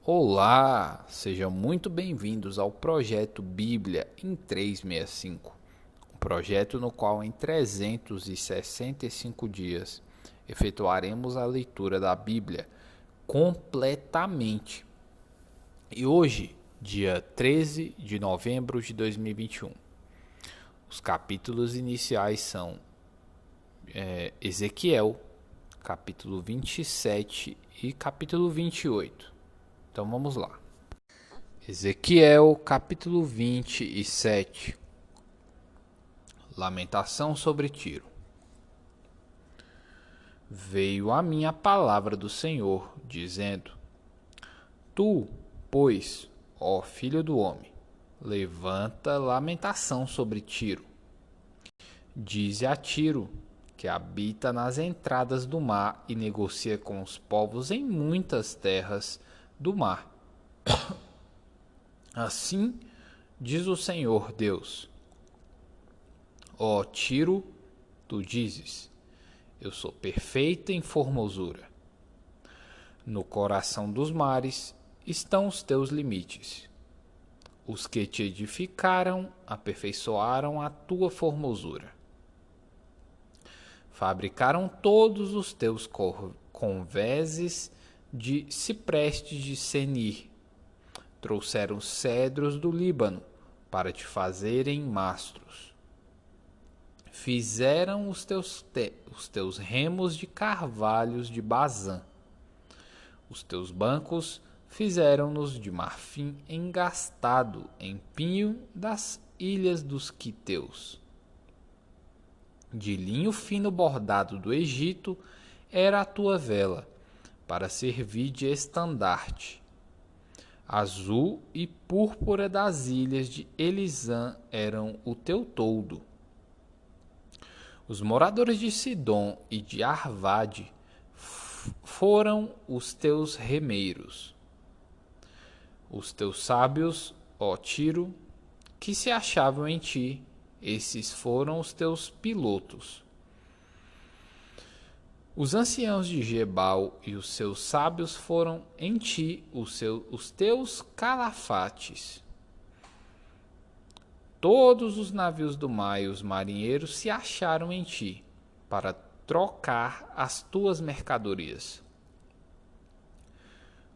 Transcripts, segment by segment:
Olá, sejam muito bem-vindos ao projeto Bíblia em 365, um projeto no qual em 365 dias efetuaremos a leitura da Bíblia completamente. E hoje, dia 13 de novembro de 2021, os capítulos iniciais são Ezequiel, capítulo 27 e capítulo 28. Então vamos lá. Ezequiel, capítulo 27. Lamentação sobre Tiro. Veio a mim a palavra do Senhor, dizendo: Tu, pois, ó filho do homem, levanta lamentação sobre Tiro. Dize a Tiro, que habita nas entradas do mar e negocia com os povos em muitas terras do mar. Assim diz o Senhor Deus: Ó Tiro, tu dizes: Eu sou perfeita em formosura. No coração dos mares estão os teus limites. Os que te edificaram aperfeiçoaram a tua formosura. Fabricaram todos os teus convéses de ciprestes de Senir. Trouxeram cedros do Líbano para te fazerem mastros. Fizeram os teus remos de carvalhos de Bazã. Os teus bancos fizeram-nos de marfim engastado em pinho das ilhas dos quiteus. De linho fino bordado do Egito era a tua vela, para servir de estandarte. Azul e púrpura das ilhas de Elisã eram o teu toldo. Os moradores de Sidom e de Arvade foram os teus remeiros. Os teus sábios, ó Tiro, que se achavam em ti, esses foram os teus pilotos. Os anciãos de Gebal e os seus sábios foram em ti os teus calafates. Todos os navios do mar e os marinheiros se acharam em ti, para trocar as tuas mercadorias.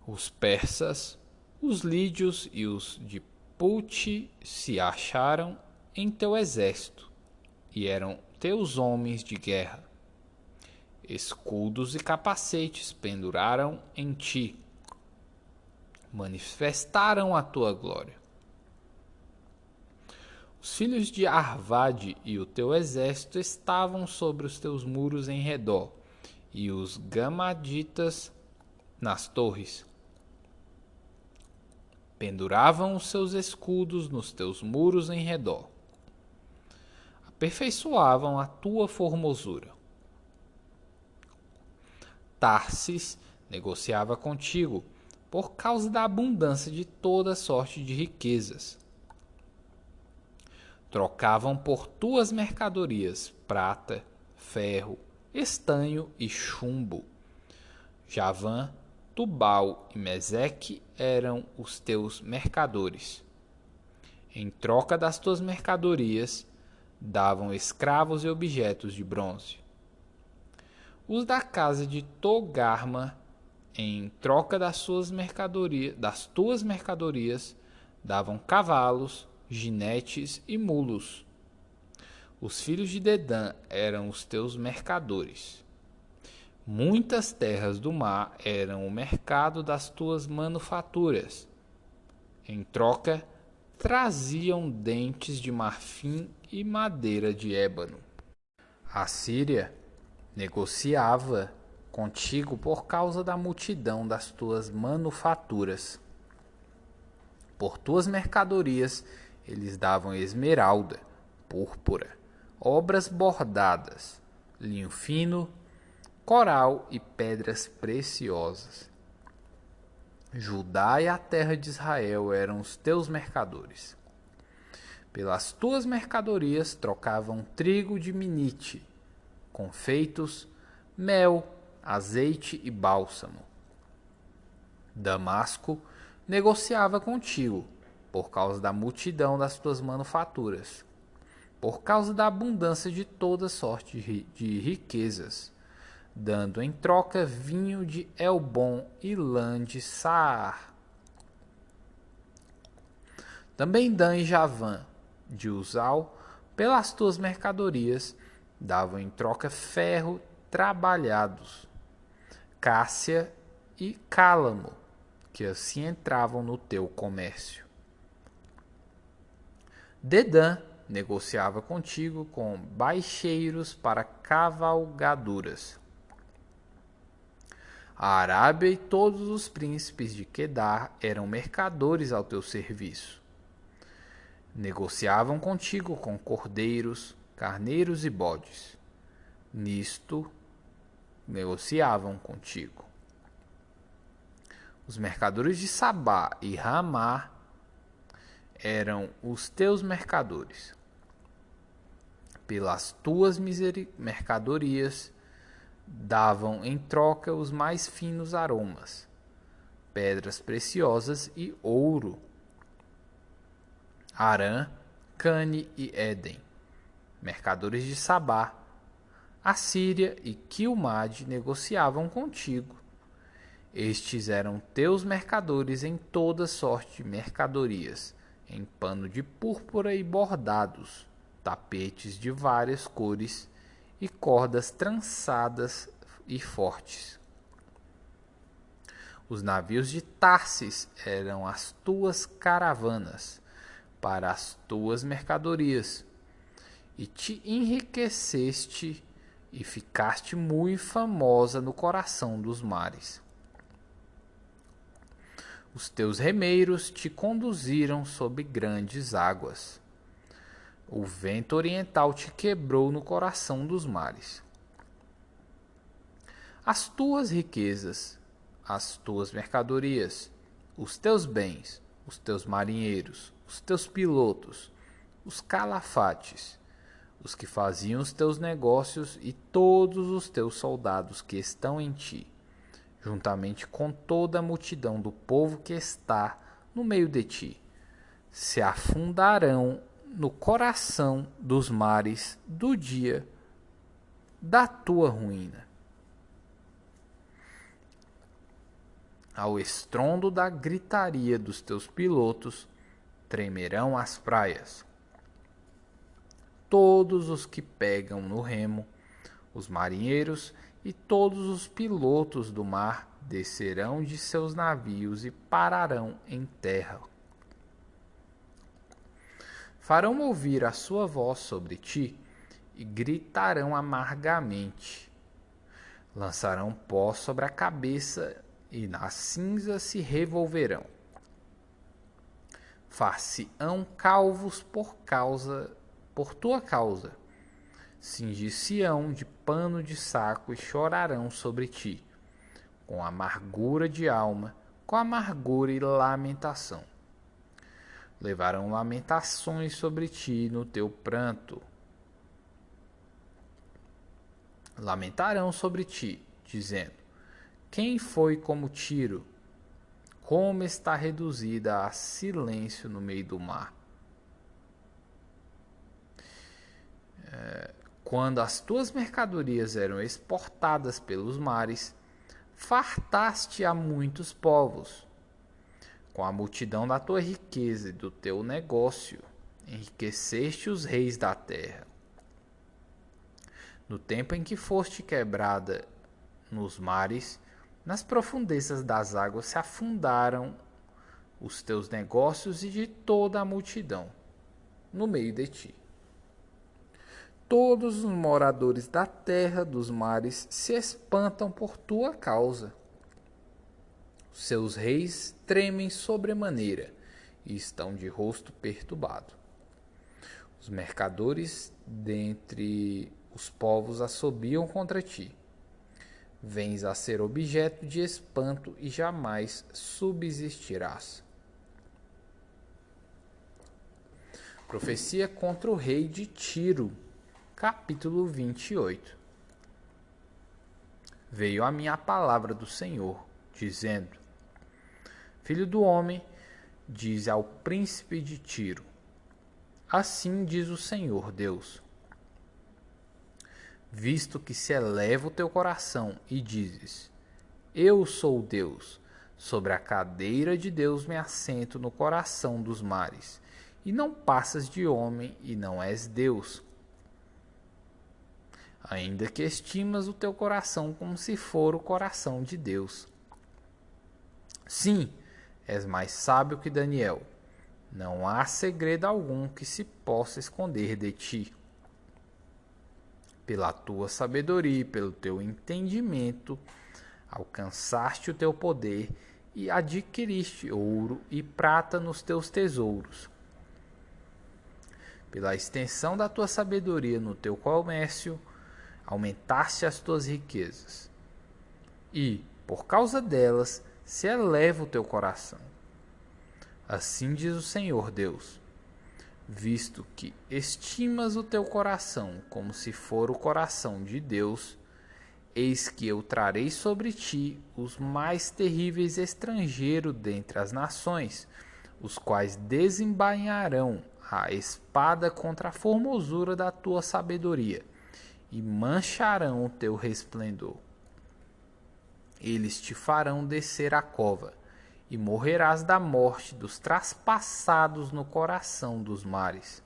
Os persas, os lídios e os de Puti se acharam em teu exército, e eram teus homens de guerra. Escudos e capacetes penduraram em ti, manifestaram a tua glória. Os filhos de Arvade e o teu exército estavam sobre os teus muros em redor, e os gamaditas nas torres. Penduravam os seus escudos nos teus muros em redor. Aperfeiçoavam a tua formosura. Tarsis negociava contigo por causa da abundância de toda sorte de riquezas. Trocavam por tuas mercadorias prata, ferro, estanho e chumbo. Javã, Tubal e Meseque eram os teus mercadores. Em troca das tuas mercadorias, davam escravos e objetos de bronze. Os da casa de Togarma, em troca das tuas mercadorias, davam cavalos, ginetes e mulos. Os filhos de Dedã eram os teus mercadores. Muitas terras do mar eram o mercado das tuas manufaturas. Em troca, traziam dentes de marfim e madeira de ébano. A Síria negociava contigo por causa da multidão das tuas manufaturas. Por tuas mercadorias, eles davam esmeralda, púrpura, obras bordadas, linho fino, coral e pedras preciosas. Judá e a terra de Israel eram os teus mercadores. Pelas tuas mercadorias trocavam trigo de Minite, confeitos, mel, azeite e bálsamo. Damasco negociava contigo, por causa da multidão das tuas manufaturas, por causa da abundância de toda sorte de riquezas, dando em troca vinho de Elbom e lã de Saar. Também Dan e Javã, de Uzal, pelas tuas mercadorias, davam em troca ferro trabalhados, cássia e cálamo, que assim entravam no teu comércio. Dedã negociava contigo com baixeiros para cavalgaduras. A Arábia e todos os príncipes de Quedar eram mercadores ao teu serviço. Negociavam contigo com cordeiros, carneiros e bodes. Nisto negociavam contigo. Os mercadores de Sabá e Ramá eram os teus mercadores. Pelas tuas mercadorias davam em troca os mais finos aromas, pedras preciosas e ouro. Arã, Cane e Éden, mercadores de Sabá, Assíria e Quilmade negociavam contigo. Estes eram teus mercadores em toda sorte de mercadorias, em pano de púrpura e bordados, tapetes de várias cores e cordas trançadas e fortes. Os navios de Tarsis eram as tuas caravanas para as tuas mercadorias, e te enriqueceste e ficaste muito famosa no coração dos mares. Os teus remeiros te conduziram sob grandes águas. O vento oriental te quebrou no coração dos mares. As tuas riquezas, as tuas mercadorias, os teus bens, os teus marinheiros, os teus pilotos, os calafates, os que faziam os teus negócios e todos os teus soldados que estão em ti, juntamente com toda a multidão do povo que está no meio de ti, se afundarão no coração dos mares do dia da tua ruína. Ao estrondo da gritaria dos teus pilotos, tremerão as praias. Todos os que pegam no remo, os marinheiros e todos os pilotos do mar descerão de seus navios e pararão em terra. Farão ouvir a sua voz sobre ti e gritarão amargamente. Lançarão pó sobre a cabeça e na cinza se revolverão. Far-se-ão calvos por tua causa. Cingir-se-ão de pano de saco e chorarão sobre ti, com amargura de alma, com amargura e lamentação. Levarão lamentações sobre ti no teu pranto. Lamentarão sobre ti, dizendo: quem foi como Tiro? Como está reduzida a silêncio no meio do mar? Quando as tuas mercadorias eram exportadas pelos mares, fartaste a muitos povos. Com a multidão da tua riqueza e do teu negócio, enriqueceste os reis da terra. No tempo em que foste quebrada nos mares, nas profundezas das águas se afundaram os teus negócios e de toda a multidão no meio de ti. Todos os moradores da terra dos mares se espantam por tua causa. Seus reis tremem sobremaneira e estão de rosto perturbado. Os mercadores dentre os povos assobiam contra ti. Vens a ser objeto de espanto e jamais subsistirás. Profecia contra o rei de Tiro, capítulo 28. Veio a mim a palavra do Senhor, dizendo: Filho do homem, diz ao príncipe de Tiro: assim diz o Senhor Deus: visto que se eleva o teu coração e dizes: eu sou Deus, sobre a cadeira de Deus me assento no coração dos mares, e não passas de homem e não és Deus. Ainda que estimas o teu coração como se for o coração de Deus. Sim, és mais sábio que Daniel. Não há segredo algum que se possa esconder de ti. Pela tua sabedoria e pelo teu entendimento, alcançaste o teu poder e adquiriste ouro e prata nos teus tesouros. Pela extensão da tua sabedoria no teu comércio, aumentaste as tuas riquezas. E, por causa delas, se eleva o teu coração. Assim diz o Senhor Deus: visto que estimas o teu coração como se for o coração de Deus, eis que eu trarei sobre ti os mais terríveis estrangeiros dentre as nações, os quais desembainharão a espada contra a formosura da tua sabedoria, e mancharão o teu resplendor. Eles te farão descer a cova, e morrerás da morte dos traspassados no coração dos mares.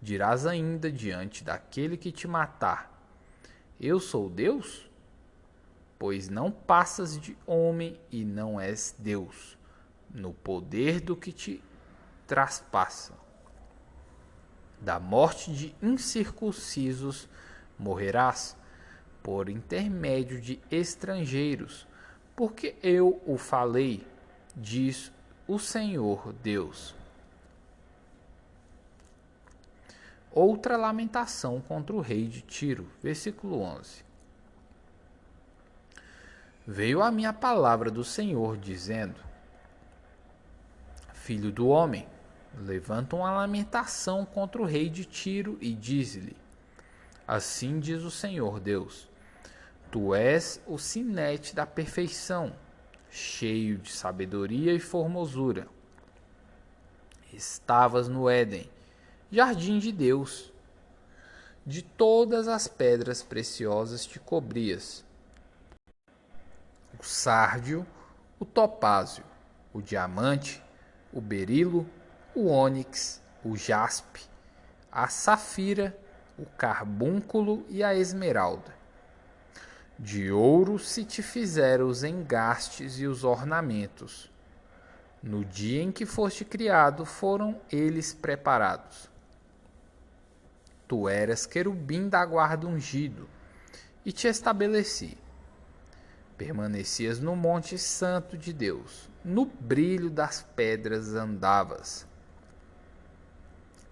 Dirás ainda diante daquele que te matar: eu sou Deus? Pois não passas de homem e não és Deus, no poder do que te traspassa. Da morte de incircuncisos morrerás, por intermédio de estrangeiros, porque eu o falei, diz o Senhor Deus. Outra lamentação contra o rei de Tiro, versículo 11. Veio a minha palavra do Senhor, dizendo: filho do homem, levanta uma lamentação contra o rei de Tiro e diz-lhe: assim diz o Senhor Deus: tu és o sinete da perfeição, cheio de sabedoria e formosura. Estavas no Éden, jardim de Deus. De todas as pedras preciosas te cobrias: o sárdio, o topázio, o diamante, o berilo, o ônix, o jaspe, a safira, o carbúnculo e a esmeralda. De ouro se te fizeram os engastes e os ornamentos. No dia em que foste criado, foram eles preparados. Tu eras querubim da guarda ungido, e te estabeleci. Permanecias no monte santo de Deus, no brilho das pedras andavas.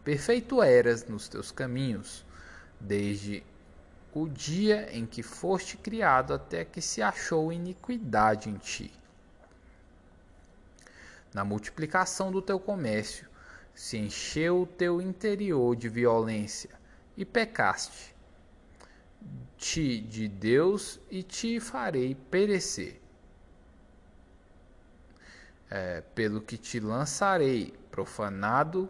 Perfeito eras nos teus caminhos, desde o dia em que foste criado até que se achou iniquidade em ti. Na multiplicação do teu comércio, se encheu o teu interior de violência, e pecaste. Ti de Deus e te farei perecer. Pelo que te lançarei profanado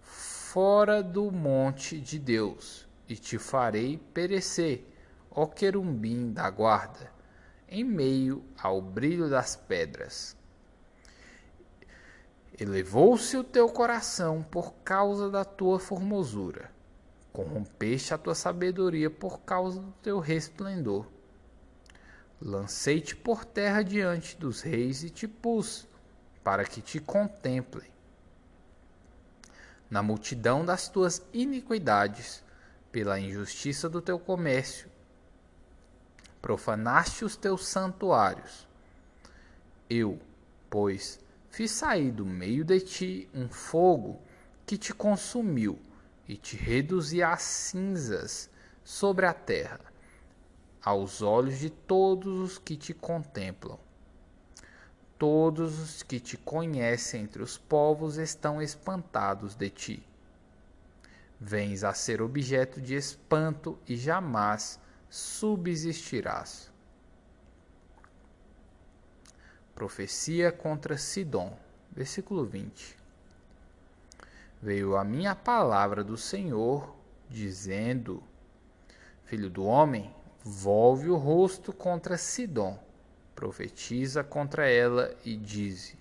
fora do monte de Deus, e te farei perecer, ó querubim da guarda, em meio ao brilho das pedras. Elevou-se o teu coração por causa da tua formosura. Corrompeste a tua sabedoria por causa do teu resplendor. Lancei-te por terra diante dos reis e te pus, para que te contemplem. Na multidão das tuas iniquidades, pela injustiça do teu comércio, profanaste os teus santuários. Eu, pois, fiz sair do meio de ti um fogo que te consumiu e te reduzi a cinzas sobre a terra, aos olhos de todos os que te contemplam. Todos os que te conhecem entre os povos estão espantados de ti. Vens a ser objeto de espanto e jamais subsistirás. Profecia contra Sidom. Versículo 20. Veio a minha palavra do Senhor, dizendo: Filho do homem, volve o rosto contra Sidom, profetiza contra ela e dize: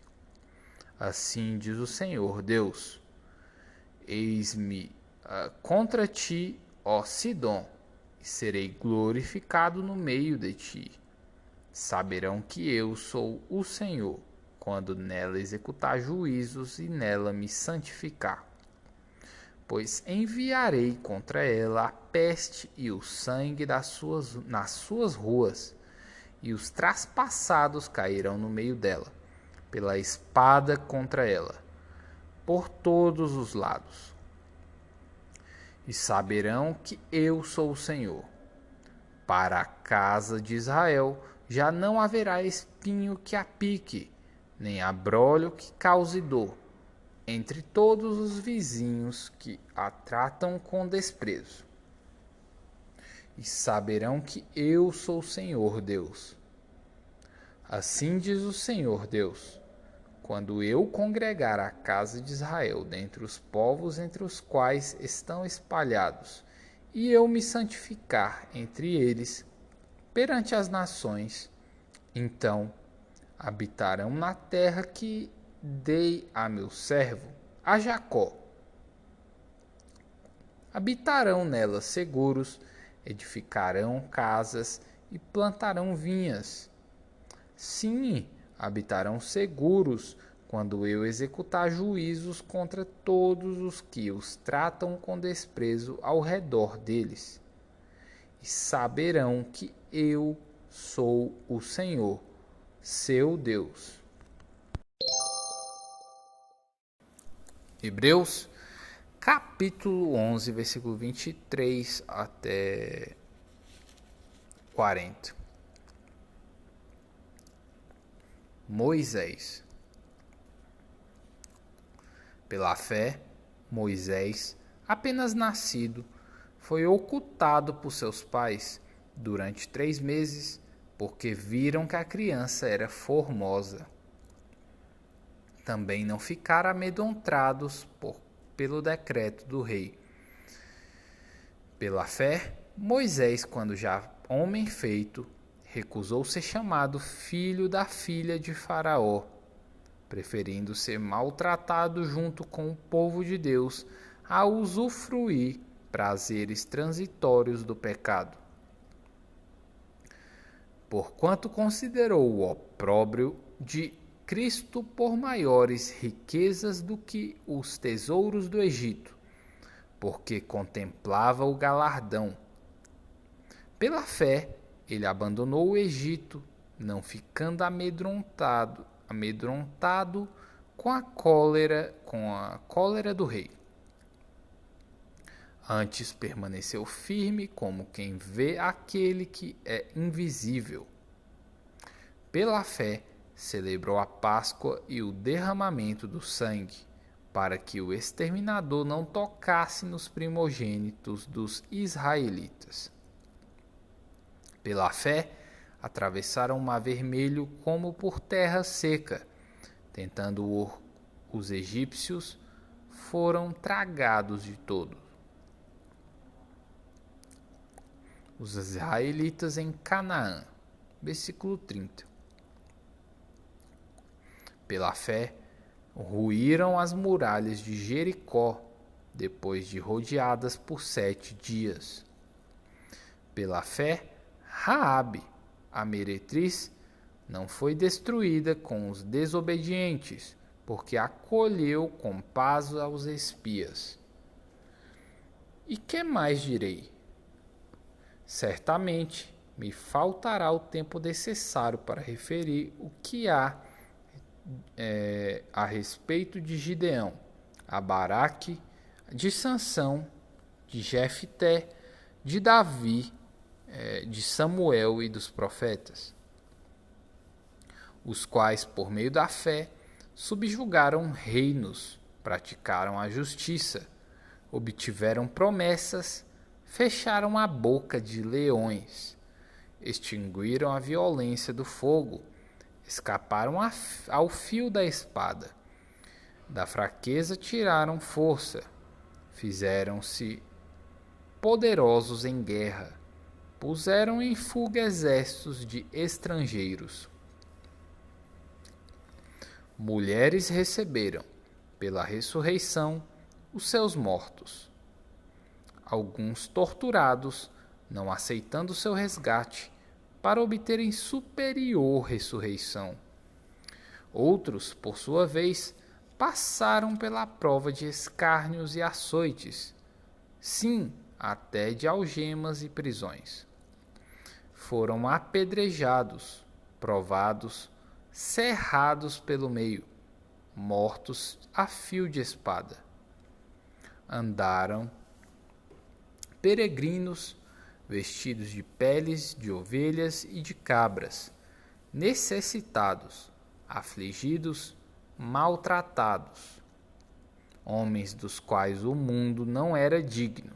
Assim diz o Senhor Deus: Eis-me contra ti, ó Sidom, e serei glorificado no meio de ti. Saberão que eu sou o Senhor, quando nela executar juízos e nela me santificar. Pois enviarei contra ela a peste e o sangue nas suas ruas, e os traspassados cairão no meio dela, pela espada contra ela, por todos os lados. E saberão que eu sou o Senhor. Para a casa de Israel já não haverá espinho que a pique, nem abrolho que cause dor, entre todos os vizinhos que a tratam com desprezo. E saberão que eu sou o Senhor Deus. Assim diz o Senhor Deus: quando eu congregar a casa de Israel dentre os povos entre os quais estão espalhados, e eu me santificar entre eles perante as nações, então habitarão na terra que dei a meu servo, a Jacó. Habitarão nela seguros, edificarão casas e plantarão vinhas. Sim, habitarão seguros quando eu executar juízos contra todos os que os tratam com desprezo ao redor deles. E saberão que eu sou o Senhor, seu Deus. Hebreus, capítulo 11, versículo 23 até 40. Moisés. Pela fé, Moisés, apenas nascido, foi ocultado por seus pais durante 3 meses, porque viram que a criança era formosa. Também não ficaram amedrontados pelo decreto do rei. Pela fé, Moisés, quando já homem feito, recusou ser chamado filho da filha de Faraó, preferindo ser maltratado junto com o povo de Deus a usufruir prazeres transitórios do pecado. Porquanto considerou o opróbrio de Cristo por maiores riquezas do que os tesouros do Egito, porque contemplava o galardão. Pela fé, ele abandonou o Egito, não ficando amedrontado com a cólera do rei. Antes permaneceu firme como quem vê aquele que é invisível. Pela fé, celebrou a Páscoa e o derramamento do sangue, para que o exterminador não tocasse nos primogênitos dos israelitas. Pela fé, atravessaram o Mar Vermelho como por terra seca, tentando os egípcios, foram tragados de todo. Os israelitas em Canaã. Versículo 30. Pela fé, ruíram as muralhas de Jericó, depois de rodeadas por 7 dias. Pela fé, Raabe, a meretriz, não foi destruída com os desobedientes, porque acolheu com paz aos espias. E que mais direi? Certamente me faltará o tempo necessário para referir o que há a respeito de Gideão, a Baraque, de Sansão, de Jefté, de Davi, de Samuel e dos profetas, os quais, por meio da fé, subjugaram reinos, praticaram a justiça, obtiveram promessas, fecharam a boca de leões, extinguiram a violência do fogo, escaparam ao fio da espada. Da fraqueza tiraram força, fizeram-se poderosos em guerra, puseram em fuga exércitos de estrangeiros. Mulheres receberam, pela ressurreição, os seus mortos. Alguns torturados, não aceitando seu resgate, para obterem superior ressurreição. Outros, por sua vez, passaram pela prova de escárnios e açoites, sim, até de algemas e prisões. Foram apedrejados, provados, cerrados pelo meio, mortos a fio de espada. Andaram peregrinos, vestidos de peles de ovelhas e de cabras, necessitados, afligidos, maltratados, homens dos quais o mundo não era digno,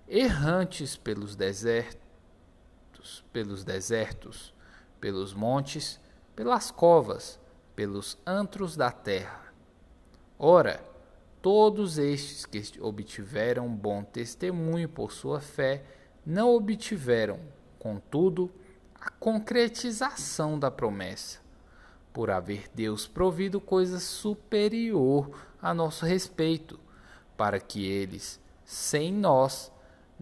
errantes pelos desertos, pelos montes, pelas covas, pelos antros da terra. Ora, todos estes que obtiveram bom testemunho por sua fé, não obtiveram, contudo, a concretização da promessa, por haver Deus provido coisa superior a nosso respeito, para que eles, sem nós,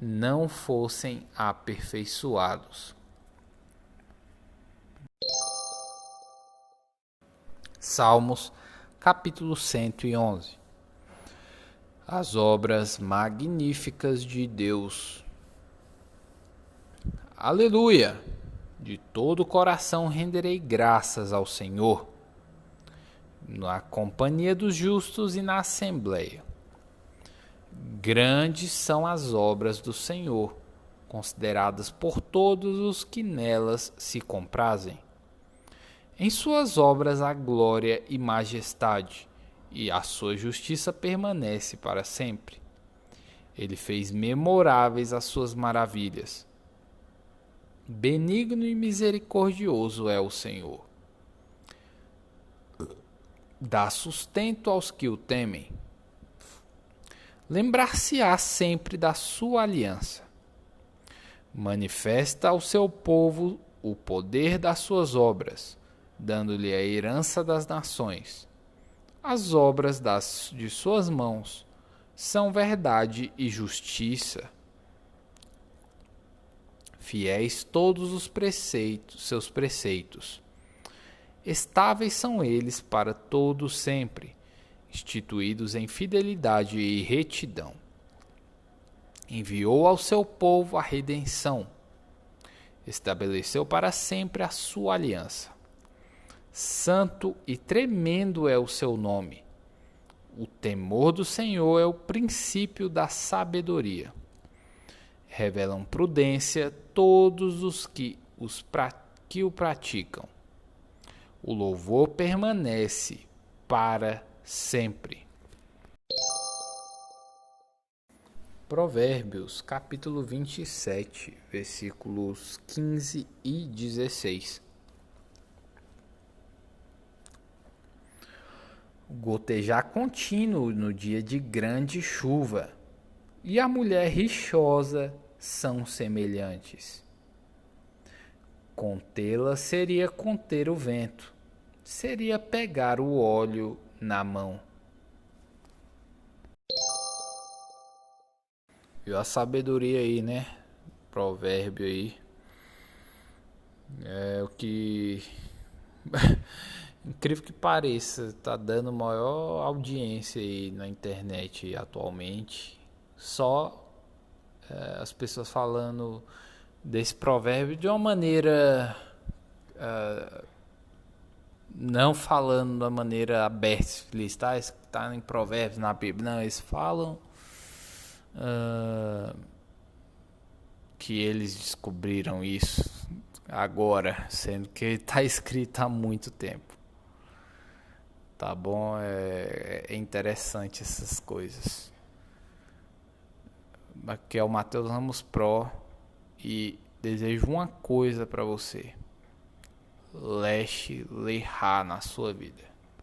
não fossem aperfeiçoados. Salmos, capítulo 111. As obras magníficas de Deus. Aleluia! De todo o coração renderei graças ao Senhor, na companhia dos justos e na assembleia. Grandes são as obras do Senhor, consideradas por todos os que nelas se comprazem. Em suas obras há glória e majestade, e a sua justiça permanece para sempre. Ele fez memoráveis as suas maravilhas. Benigno e misericordioso é o Senhor. Dá sustento aos que o temem. Lembrar-se-á sempre da sua aliança. Manifesta ao seu povo o poder das suas obras, dando-lhe a herança das nações. As obras de suas mãos são verdade e justiça. Fiéis todos os seus preceitos. Estáveis são eles para todo sempre, instituídos em fidelidade e retidão. Enviou ao seu povo a redenção. Estabeleceu para sempre a sua aliança. Santo e tremendo é o seu nome. O temor do Senhor é o princípio da sabedoria. Revelam prudência todos os que o praticam. O louvor permanece para sempre. Provérbios, capítulo 27, versículos 15 e 16. Gotejar contínuo no dia de grande chuva, e a mulher rixosa são semelhantes. Contê-la seria conter o vento, seria pegar o óleo na mão. Viu a sabedoria aí, né? Provérbio aí. É o que... Incrível que pareça, tá dando maior audiência aí na internet atualmente. Só as pessoas falando desse provérbio de uma maneira... não falando da maneira aberta, explícita, está em provérbios na Bíblia. Não, eles falam que eles descobriram isso agora, sendo que está escrito há muito tempo. Tá bom? É interessante essas coisas. Aqui é o Matheus Ramos Pro e desejo uma coisa para você. Leste Lehá na sua vida.